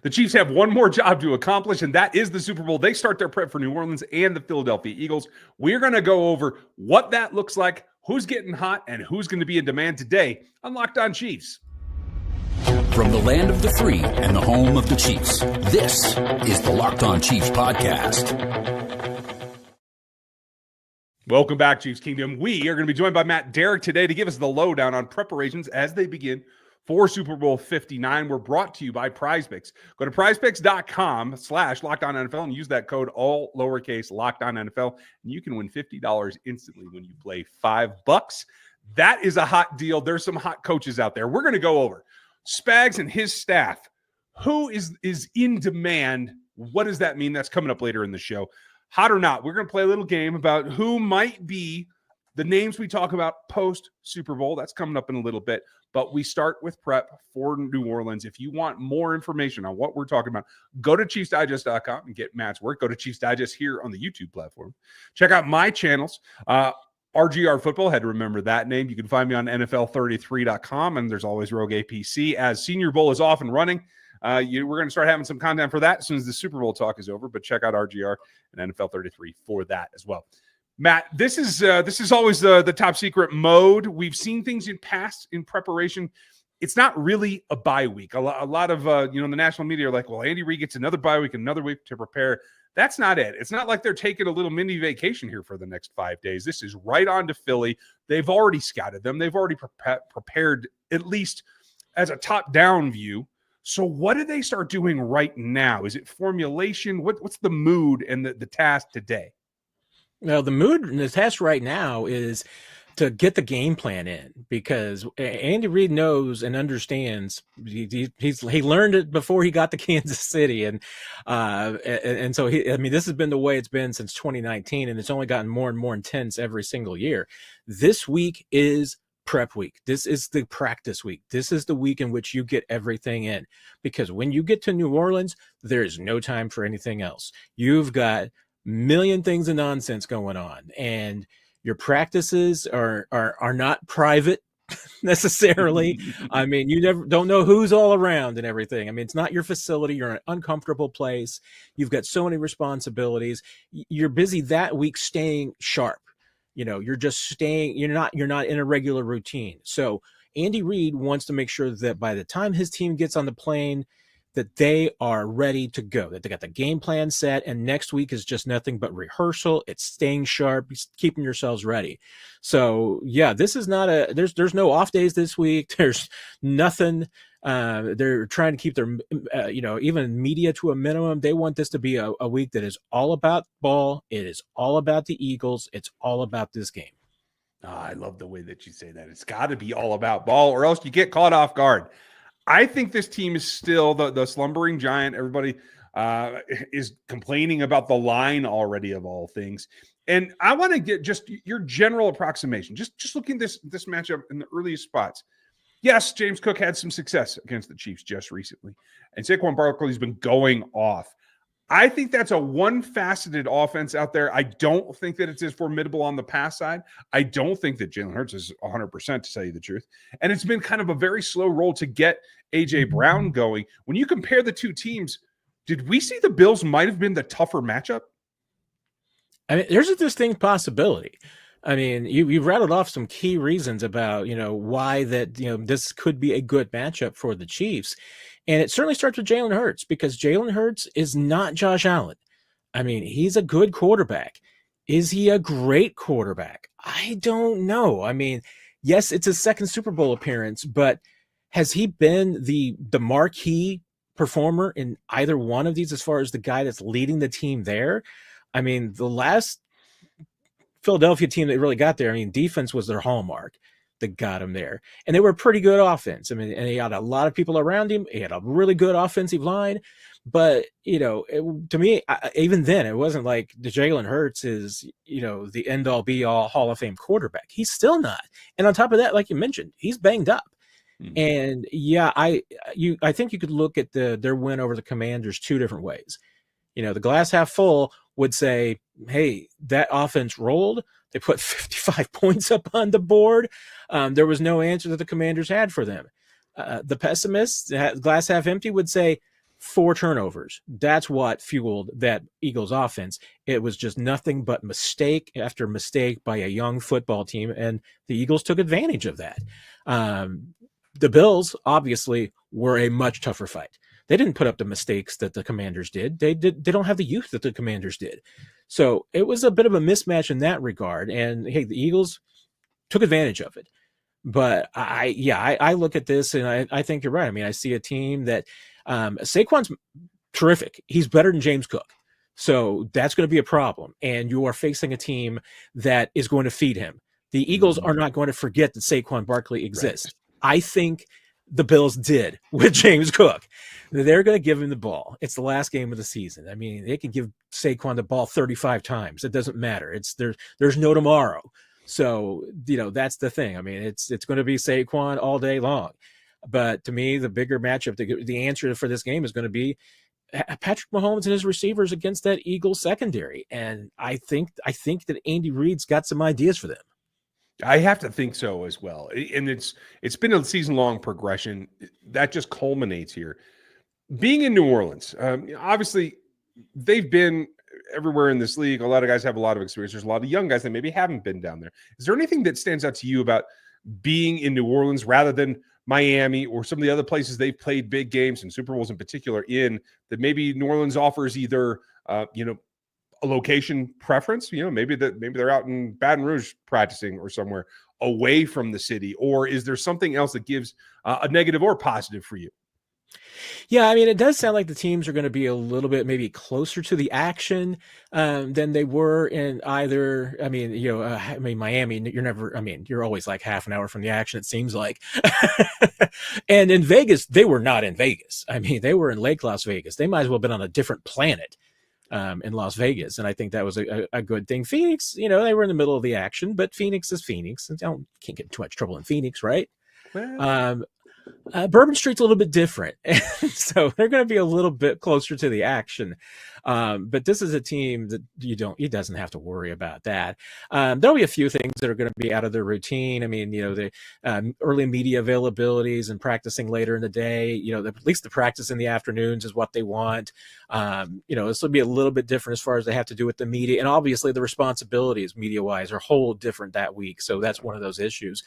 The Chiefs have one more job to accomplish, and that is the Super Bowl. They start their prep for New Orleans and the Philadelphia Eagles. We're going to go over what that looks like, who's getting hot, and who's going to be in demand today on Locked On Chiefs. From the land of the free and the home of the Chiefs, this is the Locked On Chiefs podcast. Welcome back, Chiefs Kingdom. We are going to be joined by Matt Derrick today to give us the lowdown on preparations as they begin for Super Bowl 59. We're brought to you by PrizePicks. Go to prizepicks.com/LockedOnNFL and use that code all lowercase LockedOnNFL, and you can win $50 instantly when you play $5. That is a hot deal. There's some hot coaches out there. We're going to go over Spags and his staff. Who is in demand? What does that mean? That's coming up later in the show. Hot or not, we're going to play a little game about who might be the names we talk about post-Super Bowl. That's coming up in a little bit. But we start with prep for New Orleans. If you want more information on what we're talking about, go to ChiefsDigest.com and get Matt's work. Go to Chiefs Digest here on the YouTube platform. Check out my channels. RGR Football, had to remember that name. You can find me on NFL33.com, and there's always Rogue APC. As Senior Bowl is off and running, we're going to start having some content for that as soon as the Super Bowl talk is over. But check out RGR and NFL 33 for that as well. Matt, this is always the top secret mode. We've seen things in past in preparation. It's not really a bye week. A lot of the national media are like, well, Andy Reid gets another bye week, another week to prepare. That's not it. It's not like they're taking a little mini vacation here for the next 5 days. This is right on to Philly. They've already scouted them. They've already prepared, at least as a top-down view. So what do they start doing right now? Is it formulation? What's the mood and the task today? Well, the mood and the task right now is to get the game plan in, because Andy Reid knows and understands. He learned it before he got to Kansas City, and so this has been the way it's been since 2019, and it's only gotten more and more intense every single year. This week is prep week. This is the practice week. This is the week in which you get everything in, because when you get to New Orleans, there is no time for anything else. You've got million things of nonsense going on, and your practices are not private necessarily. I mean, you don't know who's all around and everything. I mean, it's not your facility. You're in an uncomfortable place. You've got so many responsibilities. You're busy that week staying sharp. You're just staying. You're not in a regular routine. So Andy Reid wants to make sure that by the time his team gets on the plane, that they are ready to go, that they got the game plan set, and next week is just nothing but rehearsal. It's staying sharp, keeping yourselves ready. So yeah, this is not there's no off days this week. There's nothing. They're trying to keep their, even media to a minimum. They want this to be a week that is all about ball. It is all about the Eagles. It's all about this game. Oh, I love the way that you say that. It's got to be all about ball, or else you get caught off guard. I think this team is still the slumbering giant. Everybody is complaining about the line already, of all things. And I want to get just your general approximation. Just looking at this matchup in the earliest spots. Yes, James Cook had some success against the Chiefs just recently, and Saquon Barkley's been going off. I think that's a one-faceted offense out there. I don't think that it's as formidable on the pass side. I don't think that Jalen Hurts is 100%, to tell you the truth. And it's been kind of a very slow roll to get A.J. Brown going. When you compare the two teams, did we see the Bills might have been the tougher matchup? I mean, there's a distinct possibility. I mean, you rattled off some key reasons about, why that, this could be a good matchup for the Chiefs. And it certainly starts with Jalen Hurts, because Jalen Hurts is not Josh Allen. I mean, he's a good quarterback. Is he a great quarterback? I don't know. I mean, yes, it's his second Super Bowl appearance, but has he been the marquee performer in either one of these as far as the guy that's leading the team there? I mean, the last Philadelphia team that really got there, I mean, defense was their hallmark that got him there. And they were a pretty good offense. I mean, and he had a lot of people around him. He had a really good offensive line. But, to me, even then, it wasn't like the Jalen Hurts is, the end-all, be-all Hall of Fame quarterback. He's still not. And on top of that, like you mentioned, he's banged up. And, yeah, I think you could look at their win over the Commanders two different ways. The glass half full would say, hey, that offense rolled. They put 55 points up on the board. There was no answer that the Commanders had for them. The pessimists, glass half empty, would say 4 turnovers. That's what fueled that Eagles offense. It was just nothing but mistake after mistake by a young football team, and the Eagles took advantage of that. The Bills obviously were a much tougher fight. They didn't put up the mistakes that the Commanders did. They don't have the youth that the Commanders did. So it was a bit of a mismatch in that regard. And hey, the Eagles took advantage of it. But I look at this and I think you're right. I mean, I see a team that Saquon's terrific. He's better than James Cook. So that's going to be a problem. And you are facing a team that is going to feed him. The Eagles are not going to forget that Saquon Barkley exists. Right. I think the Bills did with James Cook. They're going to give him the ball. It's the last game of the season. I mean, they can give Saquon the ball 35 times. It doesn't matter. There's no tomorrow. So, that's the thing. I mean, it's going to be Saquon all day long. But to me, the bigger matchup, the answer for this game is going to be Patrick Mahomes and his receivers against that Eagles secondary. And I think that Andy Reid's got some ideas for them. I have to think so as well. And it's been a season-long progression that just culminates here. Being in New Orleans, obviously they've been everywhere in this league. A lot of guys have a lot of experience. There's a lot of young guys that maybe haven't been down there. Is there anything that stands out to you about being in New Orleans rather than Miami or some of the other places they've played big games and Super Bowls in particular in that maybe New Orleans offers either, a location preference, maybe they're out in Baton Rouge practicing or somewhere away from the city, or is there something else that gives a negative or positive for you? Yeah, I mean, it does sound like the teams are going to be a little bit maybe closer to the action than they were in either. I mean, Miami, you're always like half an hour from the action, it seems like. And in Vegas, they were not in Vegas. I mean, they were in Lake Las Vegas. They might as well have been on a different planet in Las Vegas. And I think that was a good thing. Phoenix, they were in the middle of the action, but Phoenix is Phoenix. And can't get too much trouble in Phoenix, right? Well, Bourbon Street's a little bit different. So they're going to be a little bit closer to the action. But this is a team that he doesn't have to worry about that. There'll be a few things that are going to be out of their routine. I mean, the early media availabilities and practicing later in the day, at least the practice in the afternoons is what they want. This will be a little bit different as far as they have to do with the media. And obviously the responsibilities media-wise are whole different that week. So that's one of those issues.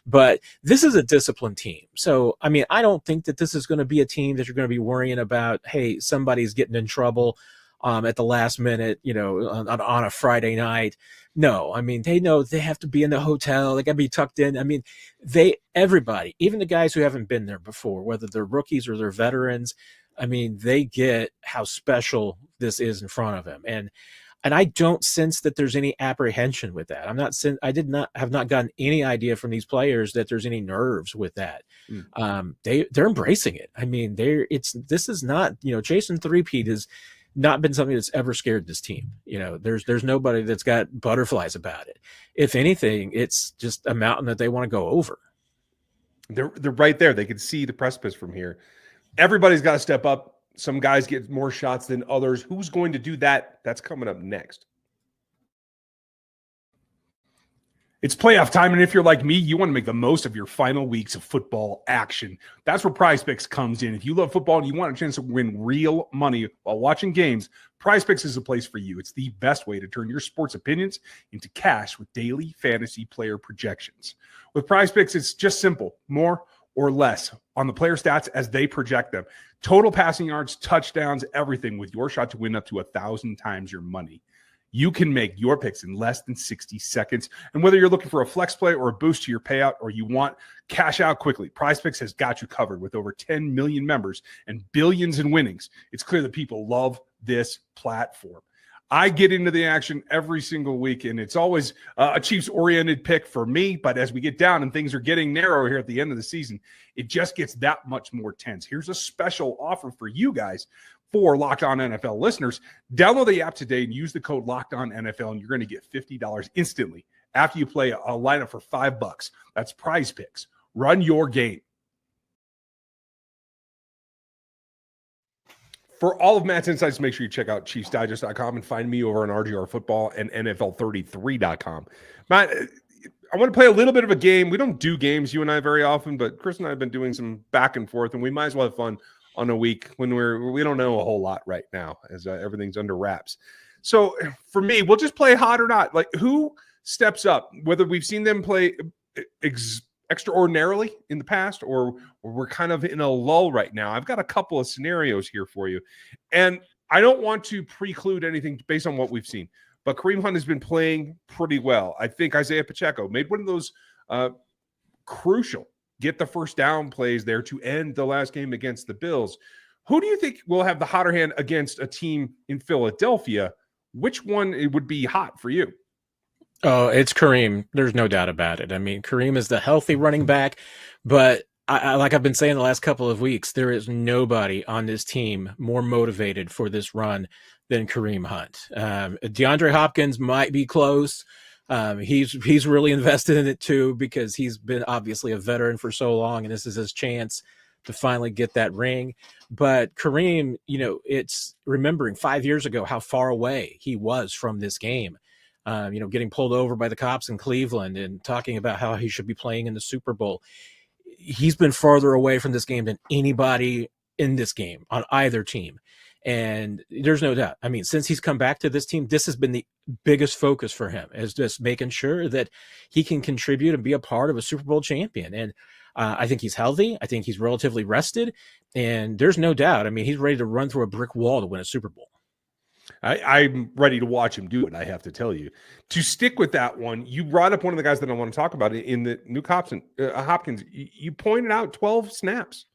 But this is a disciplined team. So, I mean, I don't think that this is going to be a team that you're going to be worrying about, hey, somebody's getting in trouble at the last minute, on a Friday night. No, I mean, they know they have to be in the hotel. They got to be tucked in. I mean, everybody, even the guys who haven't been there before, whether they're rookies or they're veterans, I mean, they get how special this is in front of them. And I don't sense that there's any apprehension with that. I have not gotten any idea from these players that there's any nerves with that. They're embracing it. I mean, this is not, chasing three-peat has not been something that's ever scared this team. There's nobody that's got butterflies about it. If anything, it's just a mountain that they want to go over. They're right there. They can see the precipice from here. Everybody's got to step up. Some guys get more shots than others. Who's going to do that? That's coming up next. It's playoff time, and if you're like me, you want to make the most of your final weeks of football action. That's where PrizePicks comes in. If you love football and you want a chance to win real money while watching games, PrizePicks is a place for you. It's the best way to turn your sports opinions into cash with daily fantasy player projections. With PrizePicks, it's just simple. More or less on the player stats as they project them. Total passing yards, touchdowns, everything with your shot to win up to 1,000 times your money. You can make your picks in less than 60 seconds. And whether you're looking for a flex play or a boost to your payout or you want cash out quickly, PrizePicks has got you covered with over 10 million members and billions in winnings. It's clear that people love this platform. I get into the action every single week, and it's always a Chiefs-oriented pick for me. But as we get down and things are getting narrow here at the end of the season, it just gets that much more tense. Here's a special offer for you guys for Locked On NFL listeners. Download the app today and use the code Locked On NFL, and you're going to get $50 instantly after you play a lineup for $5. That's PrizePicks. Run your game. For all of Matt's insights, make sure you check out ChiefsDigest.com and find me over on RGR Football and NFL33.com. Matt, I want to play a little bit of a game. We don't do games, you and I, very often, but Chris and I have been doing some back and forth, and we might as well have fun on a week when we don't know a whole lot right now as everything's under wraps. So for me, we'll just play hot or not. Like, who steps up, whether we've seen them play extraordinarily in the past or we're kind of in a lull right now. I've got a couple of scenarios here for you. And I don't want to preclude anything based on what we've seen, but Kareem Hunt has been playing pretty well. I think Isaiah Pacheco made one of those crucial get the first down plays there to end the last game against the Bills. Who do you think will have the hotter hand against a team in Philadelphia? Which one it would be hot for you? Oh, it's Kareem. There's no doubt about it. I mean, Kareem is the healthy running back, but I like I've been saying the last couple of weeks, there is nobody on this team more motivated for this run than Kareem Hunt. DeAndre Hopkins might be close. He's really invested in it too, because he's been obviously a veteran for so long, and this is his chance to finally get that ring. But Kareem, it's remembering 5 years ago how far away he was from this game. Getting pulled over by the cops in Cleveland and talking about how he should be playing in the Super Bowl. He's been farther away from this game than anybody in this game on either team. And there's no doubt. I mean, since he's come back to this team, this has been the biggest focus for him, is just making sure that he can contribute and be a part of a Super Bowl champion. And I think he's healthy. I think he's relatively rested. And there's no doubt. I mean, he's ready to run through a brick wall to win a Super Bowl. I'm ready to watch him do it, I have to tell you. To stick with that one, you brought up one of the guys that I want to talk about in the new Hopkins. You pointed out 12 snaps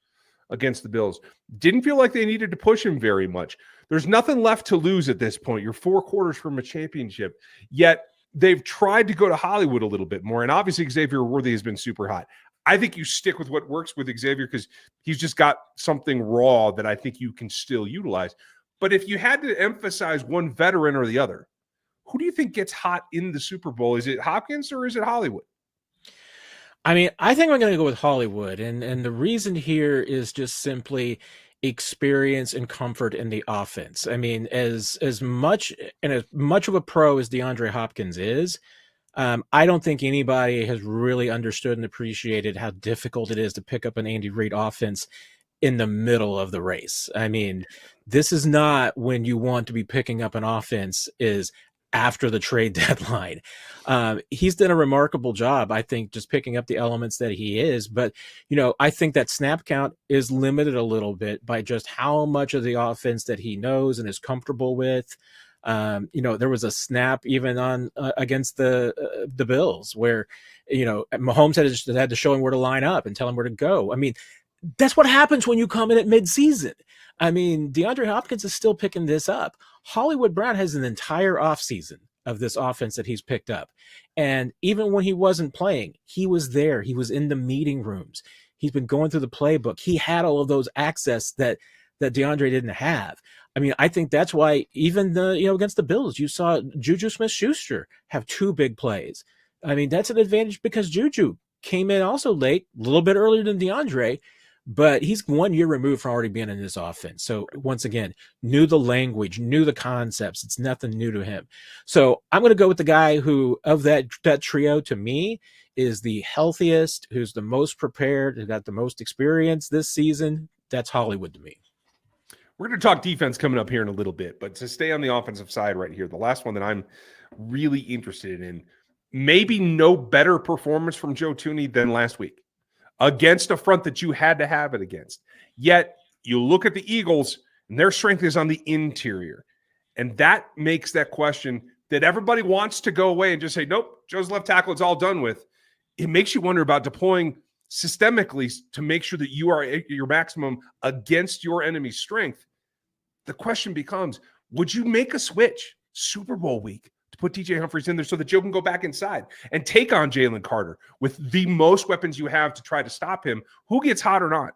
against the Bills. Didn't feel like they needed to push him very much. There's nothing left to lose at this point. You're 4 quarters from a championship, yet they've tried to go to Hollywood a little bit more, and obviously Xavier Worthy has been super hot. I think you stick with what works with Xavier because he's just got something raw that I think you can still utilize. But if you had to emphasize one veteran or the other, who do you think gets hot in the Super Bowl? Is it Hopkins or is it Hollywood? I mean, I think I'm going to go with Hollywood. And the reason here is just simply experience and comfort in the offense. I mean, as much of a pro as DeAndre Hopkins is, I don't think anybody has really understood and appreciated how difficult it is to pick up an Andy Reid offense in the middle of the race. I mean, this is not when you want to be picking up an offense is after the trade deadline. He's done a remarkable job, I think, just picking up the elements that he is. But, I think that snap count is limited a little bit by just how much of the offense that he knows and is comfortable with. There was a snap even on against the Bills where, Mahomes had to show him where to line up and tell him where to go. I mean, that's what happens when you come in at midseason. I mean, DeAndre Hopkins is still picking this up. Hollywood Brown has an entire offseason of this offense that he's picked up. And even when he wasn't playing, he was there. He was in the meeting rooms. He's been going through the playbook. He had all of those access that DeAndre didn't have. I mean, I think that's why even against the Bills, you saw Juju Smith-Schuster have 2 big plays. I mean, that's an advantage because Juju came in also late, a little bit earlier than DeAndre, but he's 1 year removed from already being in this offense. So once again, knew the language, knew the concepts. It's nothing new to him. So I'm going to go with the guy who, of that trio, to me, is the healthiest, who's the most prepared, who got the most experience this season. That's Hollywood to me. We're going to talk defense coming up here in a little bit, but to stay on the offensive side right here, the last one that I'm really interested in, maybe no better performance from Joe Thuney than last week against a front that you had to have it against. Yet you look at the Eagles and their strength is on the interior. And that makes that question that everybody wants to go away and just say, nope, Joe's left tackle, it's all done with. It makes you wonder about deploying systemically to make sure that you are at your maximum against your enemy's strength. The question becomes, would you make a switch Super Bowl week to put DJ Humphries in there so that Joe can go back inside and take on Jalen Carter with the most weapons you have to try to stop him? Who gets hot or not?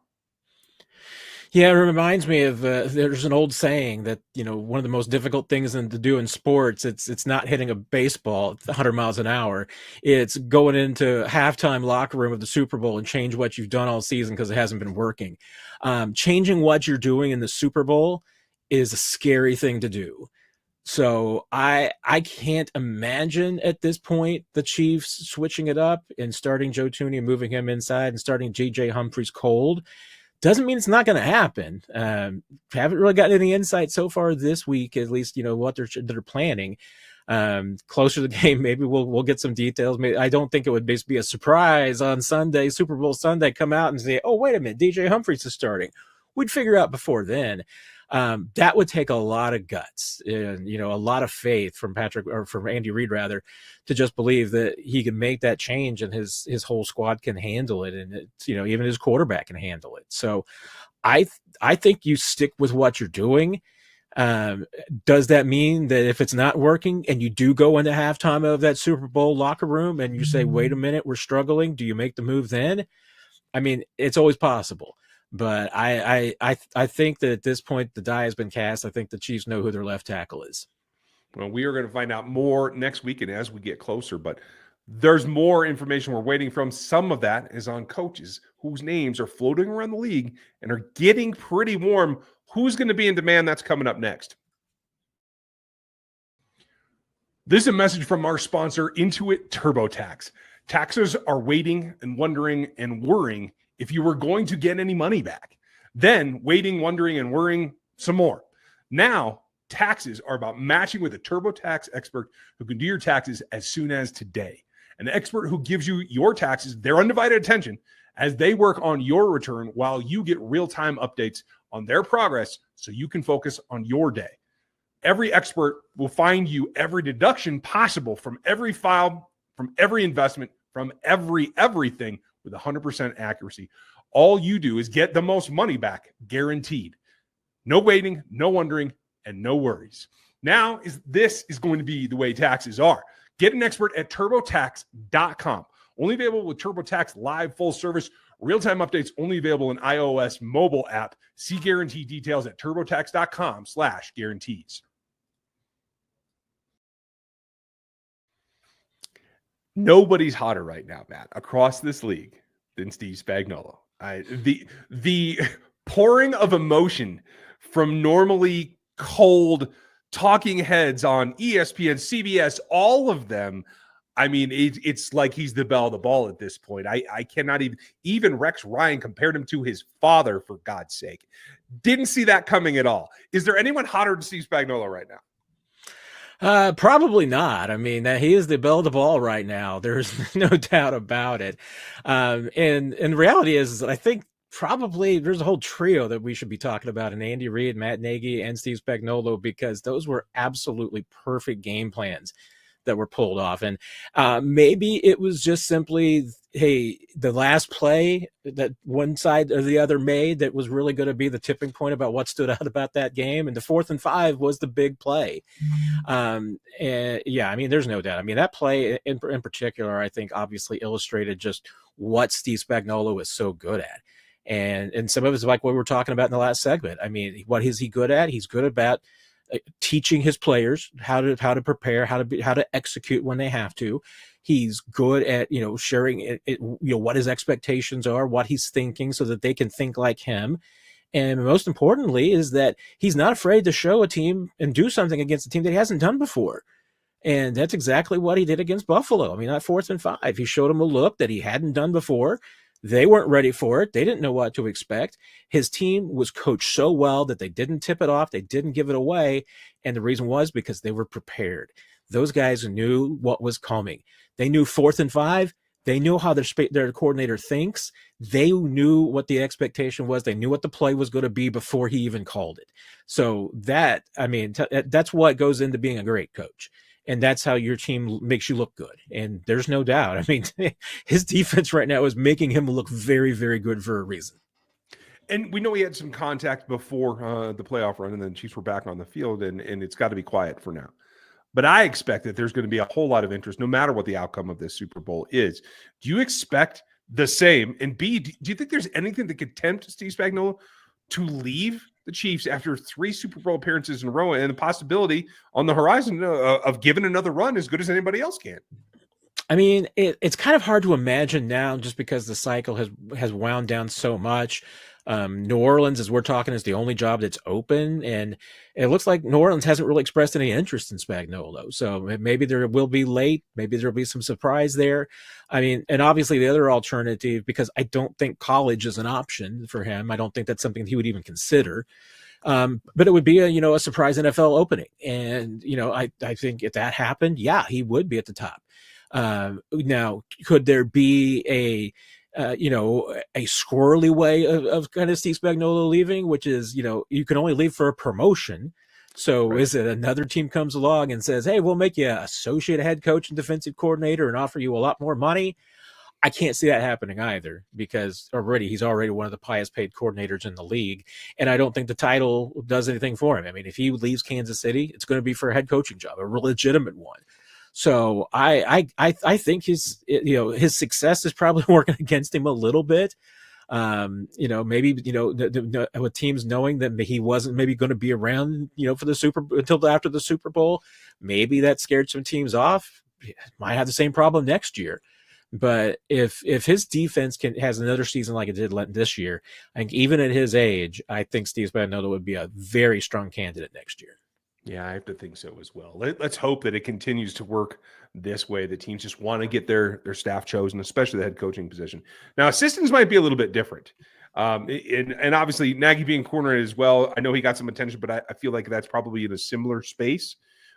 Yeah, it reminds me of there's an old saying that, one of the most difficult things to do in sports, it's not hitting a baseball at 100 miles an hour. It's going into halftime locker room of the Super Bowl and change what you've done all season because it hasn't been working. Changing what you're doing in the Super Bowl is a scary thing to do. So I can't imagine at this point the Chiefs switching it up and starting Joe Thuney and moving him inside and starting DJ Humphries cold. Doesn't mean it's not going to happen. Haven't really gotten any insight so far this week, at least, what they're planning. Closer to the game, maybe we'll get some details. I don't think it would be a surprise on Sunday, Super Bowl Sunday, come out and say, oh, wait a minute, DJ Humphries is starting. We'd figure out before then. That would take a lot of guts and, a lot of faith from Andy Reid, rather, to just believe that he can make that change and his whole squad can handle it. And even his quarterback can handle it. So I think you stick with what you're doing. Does that mean that if it's not working and you do go into halftime of that Super Bowl locker room and you say, wait a minute, we're struggling, do you make the move then? I mean, it's always possible. But I think that at this point, the die has been cast. I think the Chiefs know who their left tackle is. Well, we are going to find out more next week and as we get closer. But there's more information we're waiting from. Some of that is on coaches whose names are floating around the league and are getting pretty warm. Who's going to be in demand? That's coming up next. This is a message from our sponsor, Intuit TurboTax. Taxes are waiting and wondering and worrying if you were going to get any money back. Then waiting, wondering, and worrying some more. Now, taxes are about matching with a TurboTax expert who can do your taxes as soon as today. An expert who gives you your taxes their undivided attention as they work on your return while you get real-time updates on their progress so you can focus on your day. Every expert will find you every deduction possible from every file, from every investment, from everything with 100% accuracy. All you do is get the most money back, guaranteed. No waiting, no wondering, and no worries. Now, this is going to be the way taxes are. Get an expert at TurboTax.com. Only available with TurboTax Live full service. Real-time updates only available in iOS mobile app. See guarantee details at TurboTax.com/guarantees. Nobody's hotter right now, Matt, across this league than Steve Spagnuolo. The pouring of emotion from normally cold talking heads on ESPN, CBS, all of them. I mean, it's like he's the belle of the ball at this point. I cannot even Rex Ryan compared him to his father, for God's sake. Didn't see that coming at all. Is there anyone hotter than Steve Spagnuolo right now? Probably not. I mean, he is the belle of the ball right now. There's no doubt about it. And the reality is that I think probably there's a whole trio that we should be talking about in Andy Reid, Matt Nagy, and Steve Spagnuolo, because those were absolutely perfect game plans that were pulled off. And maybe it was just simply, hey, the last play that one side or the other made that was really going to be the tipping point about what stood out about that game. And the 4th and 5 was the big play. And yeah, I mean, there's no doubt. I mean, that play in particular, I think obviously illustrated just what Steve Spagnuolo is so good at. And some of it's like what we were talking about in the last segment. I mean, what is he good at? He's good about teaching his players how to prepare, how to execute when they have to. He's good at, sharing what his expectations are, what he's thinking, so that they can think like him. And most importantly is that he's not afraid to show a team and do something against a team that he hasn't done before. And that's exactly what he did against Buffalo. I mean, that 4th and 5, he showed them a look that he hadn't done before. They weren't ready for it. They didn't know what to expect. His team was coached so well that they didn't tip it off. They didn't give it away. And the reason was because they were prepared. Those guys knew what was coming. They knew 4th and 5. They knew how their coordinator thinks. They knew what the expectation was. They knew what the play was going to be before he even called it. So that, I mean, that's what goes into being a great coach. And that's how your team makes you look good. And there's no doubt. I mean, his defense right now is making him look very, very good for a reason. And we know he had some contact before the playoff run, and then Chiefs were back on the field, and it's got to be quiet for now. But I expect that there's going to be a whole lot of interest, no matter what the outcome of this Super Bowl is. Do you expect the same? And B, do you think there's anything that could tempt Steve Spagnuolo to leave the Chiefs after 3 Super Bowl appearances in a row, and the possibility on the horizon of giving another run as good as anybody else can? I mean, it's kind of hard to imagine now, just because the cycle has wound down so much. New Orleans, as we're talking, is the only job that's open, and it looks like New Orleans hasn't really expressed any interest in Spagnuolo. So maybe there will be late, maybe there'll be some surprise there. I mean, and obviously the other alternative, because I don't think college is an option for him. I don't think that's something he would even consider. But it would be a surprise NFL opening, and I think if that happened, yeah, he would be at the top. Now, could there be a squirrely way of kind of Steve Spagnuolo leaving, which is, you can only leave for a promotion. So right. Is it another team comes along and says, hey, we'll make you associate head coach and defensive coordinator and offer you a lot more money? I can't see that happening either, because he's already one of the highest paid coordinators in the league. And I don't think the title does anything for him. I mean, if he leaves Kansas City, it's going to be for a head coaching job, a legitimate one. So I think his success is probably working against him a little bit. Maybe with teams knowing that he wasn't maybe going to be around, for the until after the Super Bowl, maybe that scared some teams off. Might have the same problem next year. But if his defense has another season like it did this year, I think even at his age, I think Steve Spagnuolo would be a very strong candidate next year. Yeah, I have to think so as well. Let's hope that it continues to work this way. The teams just want to get their staff chosen, especially the head coaching position. Now, assistants might be a little bit different. And obviously, Nagy being corner as well, I know he got some attention, but I feel like that's probably in a similar space.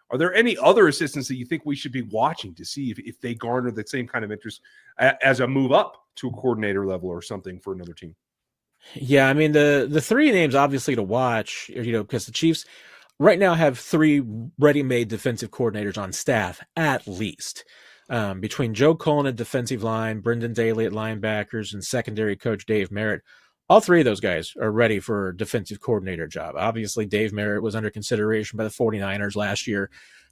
Are there any other assistants that you think we should be watching to see if they garner the same kind of interest as a move up to a coordinator level or something for another team? Yeah, I mean, the three names obviously to watch, because the Chiefs – right now have 3 ready-made defensive coordinators on staff, at least. Between Joe Cullen at defensive line, Brendan Daly at linebackers, and secondary coach Dave Merritt, all 3 of those guys are ready for a defensive coordinator job. Obviously, Dave Merritt was under consideration by the 49ers last year,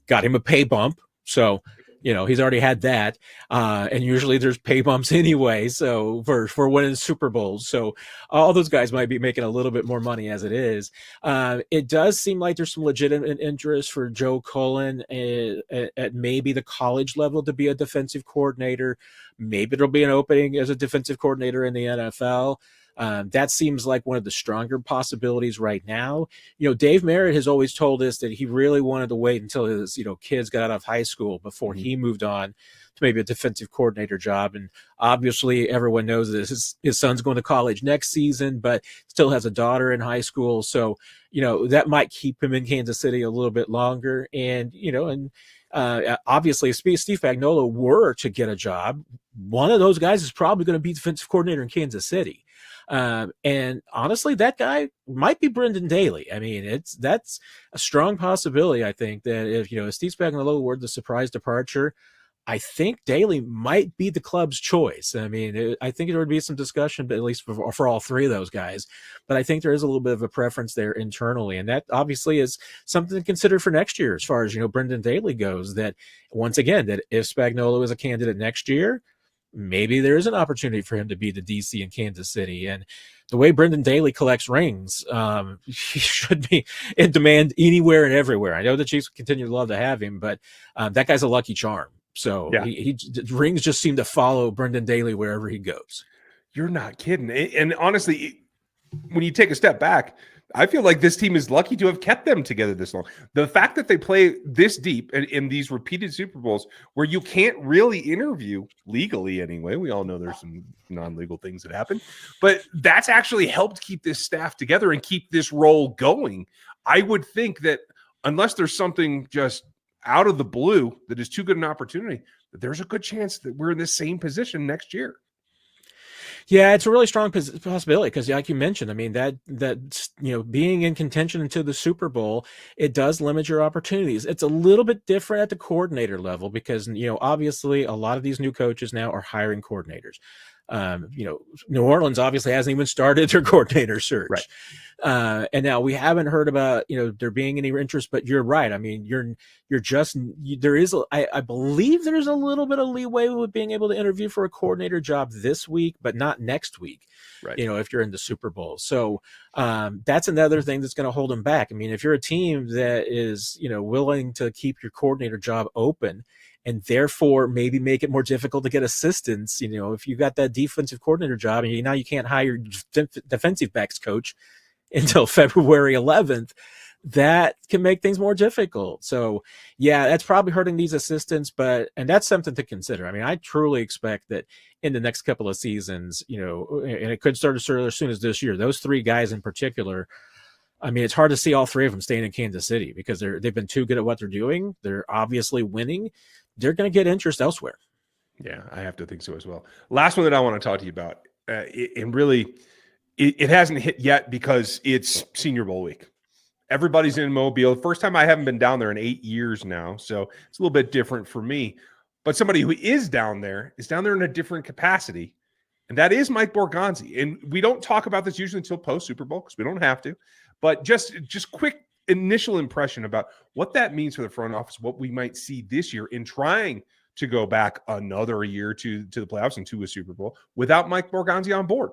got him a pay bump. So, he's already had that. And usually there's pay bumps anyway. So for winning Super Bowls. So all those guys might be making a little bit more money as it is. It does seem like there's some legitimate interest for Joe Cullen at maybe the college level to be a defensive coordinator. Maybe there'll be an opening as a defensive coordinator in the NFL. That seems like one of the stronger possibilities right now. Dave Merritt has always told us that he really wanted to wait until his, kids got out of high school before he moved on to maybe a defensive coordinator job. And obviously everyone knows that his son's going to college next season, but still has a daughter in high school. So, that might keep him in Kansas City a little bit longer. And, obviously if Steve Spagnuolo were to get a job, one of those guys is probably going to be defensive coordinator in Kansas City. And honestly, that guy might be Brendan Daly. I mean, that's a strong possibility. I think that if, Steve Spagnuolo were the surprise departure, I think Daly might be the club's choice. I mean, I think there would be some discussion, but at least for all 3 of those guys. But I think there is a little bit of a preference there internally. And that obviously is something to consider for next year as far as, Brendan Daly goes, that once again, that if Spagnuolo is a candidate next year, maybe there is an opportunity for him to be the DC in Kansas City. And the way Brendan Daly collects rings, he should be in demand anywhere and everywhere. I know the Chiefs continue to love to have him, but that guy's a lucky charm. So yeah. Rings just seem to follow Brendan Daly wherever he goes. You're not kidding. And honestly, when you take a step back, I feel like this team is lucky to have kept them together this long. The fact that they play this deep in these repeated Super Bowls where you can't really interview legally anyway. We all know there's some non-legal things that happen, but that's actually helped keep this staff together and keep this role going. I would think that unless there's something just out of the blue that is too good an opportunity, that there's a good chance that we're in the same position next year. Yeah, it's a really strong possibility because, like you mentioned, I mean, that being in contention into the Super Bowl, it does limit your opportunities. It's a little bit different at the coordinator level because, obviously a lot of these new coaches now are hiring coordinators. New Orleans obviously hasn't even started their coordinator search. Right. And now we haven't heard about, there being any interest, but you're right. I mean, I believe there's a little bit of leeway with being able to interview for a coordinator job this week, but not next week, right. If you're in the Super Bowl. So, that's another thing that's going to hold them back. I mean, if you're a team that is, willing to keep your coordinator job open and therefore maybe make it more difficult to get assistance. If you got that defensive coordinator job and now you can't hire defensive backs coach until February 11th, that can make things more difficult. So yeah, that's probably hurting these assistants, and that's something to consider. I mean, I truly expect that in the next couple of seasons, and it could start as soon as this year, those three guys in particular, I mean, it's hard to see all three of them staying in Kansas City because they've been too good at what they're doing. They're obviously winning. They're going to get interest elsewhere. Yeah, I have to think so as well. Last one that I want to talk to you about, and really, it hasn't hit yet because it's Senior Bowl week. Everybody's in Mobile. First time I haven't been down there in 8 years now, so it's a little bit different for me. But somebody who is down there in a different capacity, and that is Mike Borgonzi. And we don't talk about this usually until post-Super Bowl because we don't have to. But just quick initial impression about what that means for the front office, what we might see this year in trying to go back another year to the playoffs and to a Super Bowl without Mike Borgonzi on board.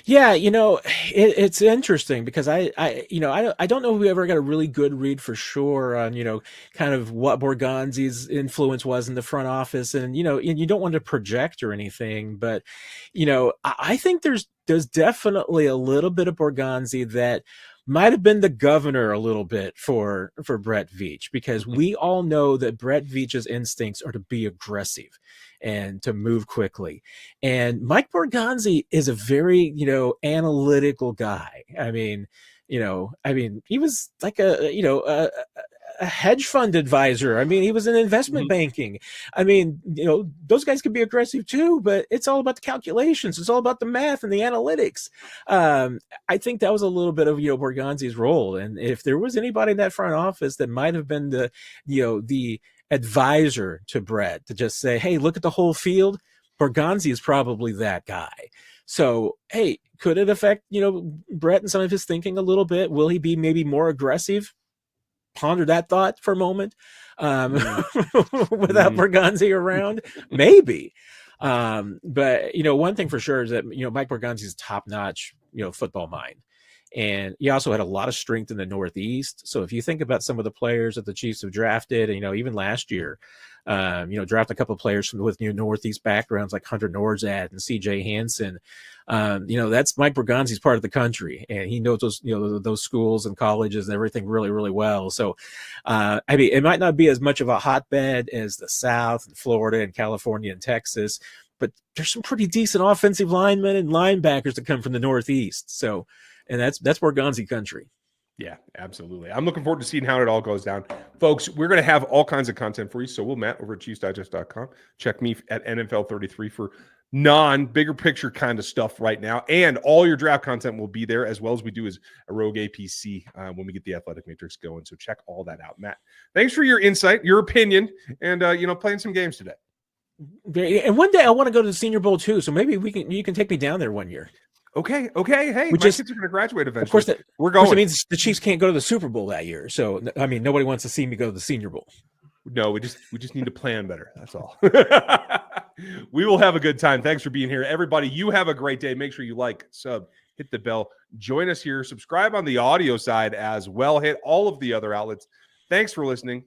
Yeah, it's interesting because I don't know if we ever got a really good read for sure on, kind of what Borgonzi's influence was in the front office. And, and you don't want to project or anything, but, I think there's definitely a little bit of Borgonzi that might have been the governor a little bit for Brett Veach, because we all know that Brett Veach's instincts are to be aggressive and to move quickly. And Mike Borgonzi is a very, analytical guy. I mean, he was like a hedge fund advisor. I mean, he was in investment banking. I mean, those guys can be aggressive too, but it's all about the calculations. It's all about the math and the analytics. I think that was a little bit of, Borgonzi's role. And if there was anybody in that front office that might have been the advisor to Brett to just say, hey, look at the whole field, Borgonzi is probably that guy. So, hey, could it affect, Brett and some of his thinking a little bit? Will he be maybe more aggressive? Ponder that thought for a moment without Borgonzi around, maybe. But, one thing for sure is that, Mike Borgonzi's top-notch, football mind. And he also had a lot of strength in the Northeast. So if you think about some of the players that the Chiefs have drafted, and, even last year, draft a couple of players with Northeast backgrounds like Hunter Norzad and C.J. Hansen. That's Mike Borgonzi's part of the country, and he knows those schools and colleges and everything really, really well. So, it might not be as much of a hotbed as the South and Florida and California and Texas, but there's some pretty decent offensive linemen and linebackers that come from the Northeast. So, and that's Borgonzi country. Yeah, absolutely. I'm looking forward to seeing how it all goes down. Folks, we're going to have all kinds of content for you. So will Matt over at ChiefsDigest.com. Check me at NFL33 for bigger picture kind of stuff right now. And all your draft content will be there, as well as we do as a Rogue APC when we get the Athletic Matrix going. So check all that out. Matt, thanks for your insight, your opinion, and playing some games today. And one day I want to go to the Senior Bowl too. So maybe you can take me down there one year. Okay. Hey, my kids are going to graduate eventually. Of course, we're going. Of course, it means the Chiefs can't go to the Super Bowl that year. So, nobody wants to see me go to the Senior Bowl. No, we just need to plan better. That's all. We will have a good time. Thanks for being here. Everybody, you have a great day. Make sure you like, sub, hit the bell. Join us here. Subscribe on the audio side as well. Hit all of the other outlets. Thanks for listening.